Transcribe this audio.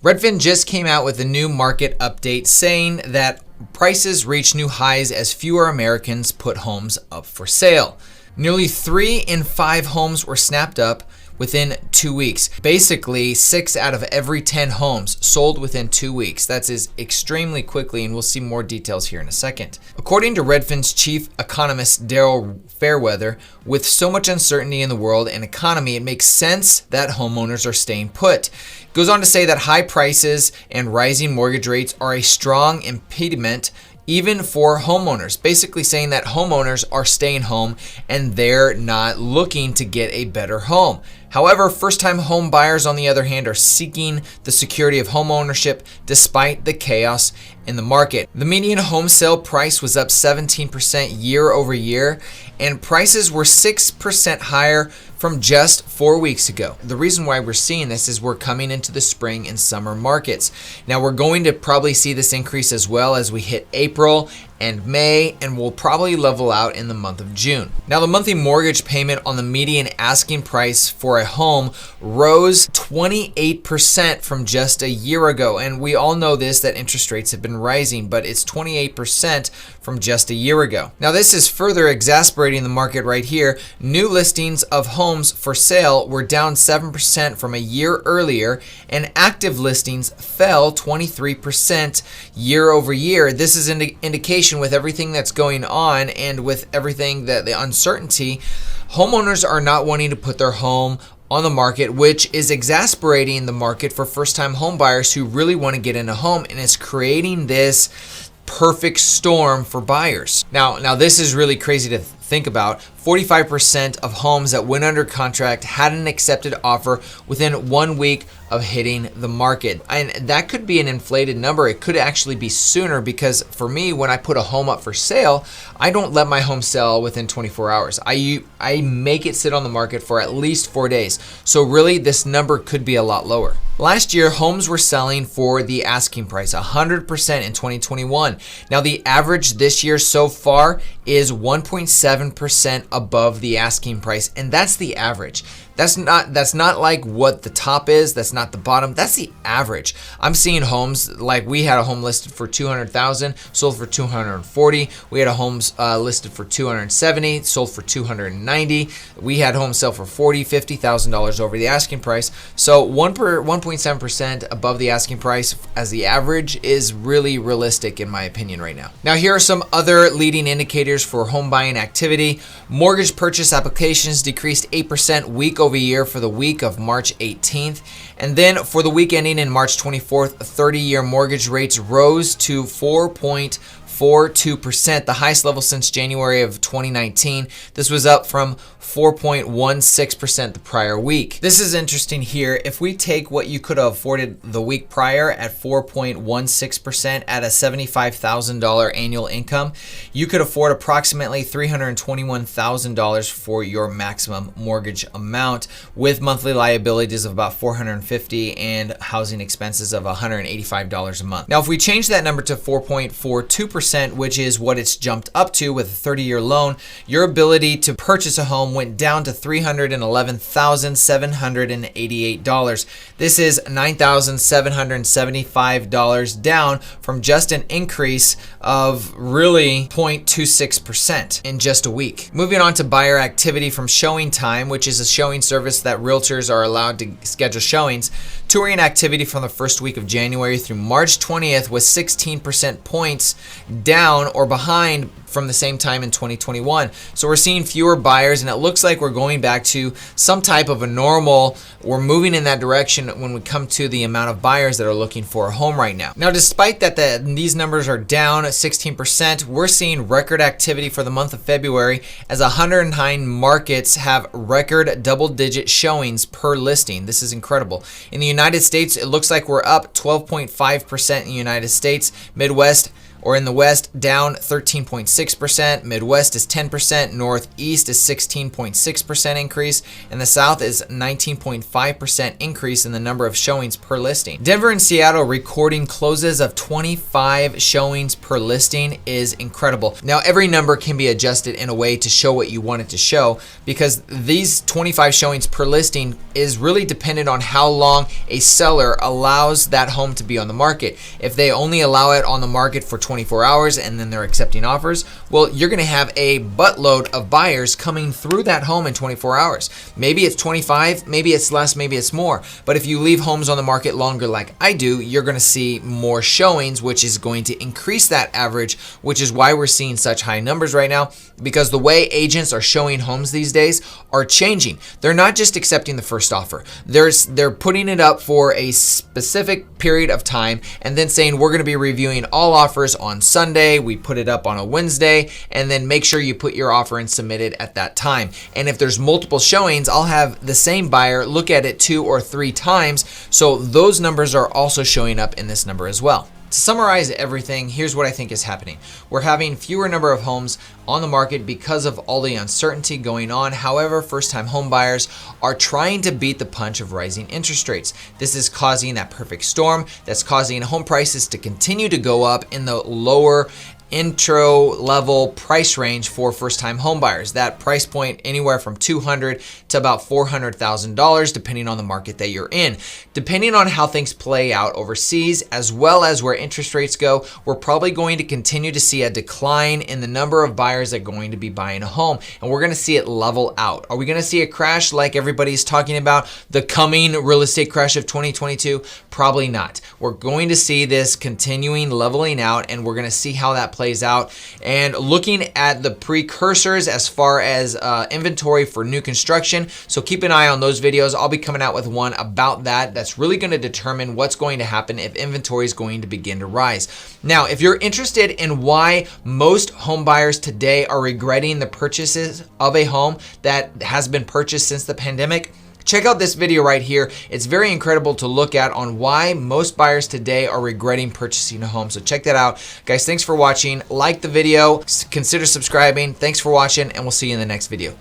Redfin just came out with a new market update saying that prices reach new highs as fewer Americans put homes up for sale. Nearly 3 in 5 homes were snapped up within 2 weeks. Basically, 6 out of every 10 homes sold within 2 weeks. That is extremely quickly, and we'll see more details here in a second. According to Redfin's chief economist, Daryl Fairweather, with so much uncertainty in the world and economy, it makes sense that homeowners are staying put. It goes on to say that high prices and rising mortgage rates are a strong impediment even for homeowners, basically saying that homeowners are staying home and they're not looking to get a better home. However, first-time home buyers, on the other hand, are seeking the security of home ownership despite the chaos in the market. The median home sale price was up 17% year over year, and prices were 6% higher from just 4 weeks ago. The reason why we're seeing this is we're coming into the spring and summer markets. Now, we're going to probably see this increase as well as we hit April and May, and will probably level out in the month of June. Now, the monthly mortgage payment on the median asking price for a home rose 28% from just a year ago. And we all know this, that interest rates have been rising, but it's 28% from just a year ago. Now, this is further exacerbating the market right here. New listings of homes for sale were down 7% from a year earlier, and active listings fell 23% year over year. This is an indication with everything that's going on and with everything that the uncertainty, homeowners are not wanting to put their home on the market, which is exacerbating the market for first-time home buyers who really want to get in a home, and it's creating this perfect storm for buyers. Now this is really crazy to think about. 45% of homes that went under contract had an accepted offer within 1 week of hitting the market. And that could be an inflated number. It could actually be sooner, because for me, when I put a home up for sale, I don't let my home sell within 24 hours. I make it sit on the market for at least 4 days. So really, this number could be a lot lower. Last year, homes were selling for the asking price, 100% in 2021. Now, the average this year so far is 1.7% above the asking price, and that's the average. That's not like what the top is. That's not the bottom. That's the average. I'm seeing homes like we had a home listed for $200,000, sold for $240,000. We had a home listed for $270,000, sold for $290,000. We had homes sell for $40,000, $50,000 over the asking price. So 1.7% above the asking price as the average is really realistic in my opinion right now. Now, here are some other leading indicators for home buying activity. Mortgage purchase applications decreased 8% week over year for the week of March 18th. And then for the week ending in March 24th, 30-year mortgage rates rose to 4.42%, the highest level since January of 2019. This was up from 4.16% the prior week. This is interesting here. If we take what you could have afforded the week prior at 4.16% at a $75,000 annual income, you could afford approximately $321,000 for your maximum mortgage amount, with monthly liabilities of about $450 and housing expenses of $185 a month. Now, if we change that number to 4.42%, which is what it's jumped up to with a 30-year loan, your ability to purchase a home went down to $311,788. This is $9,775 down from just an increase of really 0.26% in just a week. Moving on to buyer activity from Showing Time, which is a showing service that realtors are allowed to schedule showings. Touring activity from the first week of January through March 20th was 16% points down or behind from the same time in 2021. So we're seeing fewer buyers, and it looks like we're going back to some type of a normal. We're moving in that direction when we come to the amount of buyers that are looking for a home right now. Now, despite that these numbers are down 16%, we're seeing record activity for the month of February, as 109 markets have record double-digit showings per listing. This is incredible. In the United States, it looks like we're up 12.5% in the United States. Midwest Or in the West, down 13.6%, Midwest is 10%, Northeast is 16.6% increase, and the South is 19.5% increase in the number of showings per listing. Denver and Seattle recording closes of 25 showings per listing is incredible. Now, every number can be adjusted in a way to show what you want it to show, because these 25 showings per listing is really dependent on how long a seller allows that home to be on the market. If they only allow it on the market for 24 hours and then they're accepting offers, well, you're going to have a buttload of buyers coming through that home in 24 hours. Maybe it's 25, maybe it's less, maybe it's more. But if you leave homes on the market longer like I do, you're going to see more showings, which is going to increase that average, which is why we're seeing such high numbers right now, because the way agents are showing homes these days are changing. They're not just accepting the first offer. They're putting it up for a specific period of time and then saying, we're going to be reviewing all offers on Sunday. We put it up on a Wednesday, and then make sure you put your offer and submit it at that time. And if there's multiple showings, I'll have the same buyer look at it 2 or 3 times. So those numbers are also showing up in this number as well. To summarize everything, here's what I think is happening. We're having fewer number of homes on the market because of all the uncertainty going on. However, first-time home buyers are trying to beat the punch of rising interest rates. This is causing that perfect storm that's causing home prices to continue to go up in the lower intro level price range for first-time home buyers. That price point anywhere from $200,000 to about $400,000, depending on the market that you're in. Depending on how things play out overseas, as well as where interest rates go, we're probably going to continue to see a decline in the number of buyers that are going to be buying a home, and we're going to see it level out. Are we going to see a crash like everybody's talking about, the coming real estate crash of 2022? Probably not. We're going to see this continuing leveling out, and we're going to see how that plays out. And looking at the precursors as far as inventory for new construction, so keep an eye on those videos. I'll be coming out with one about that. That's really going to determine what's going to happen if inventory is going to begin to rise. Now, if you're interested in why most home buyers today are regretting the purchases of a home that has been purchased since the pandemic, check out this video right here. It's very incredible to look at on why most buyers today are regretting purchasing a home. So check that out. Guys, thanks for watching. Like the video, consider subscribing. Thanks for watching, and we'll see you in the next video.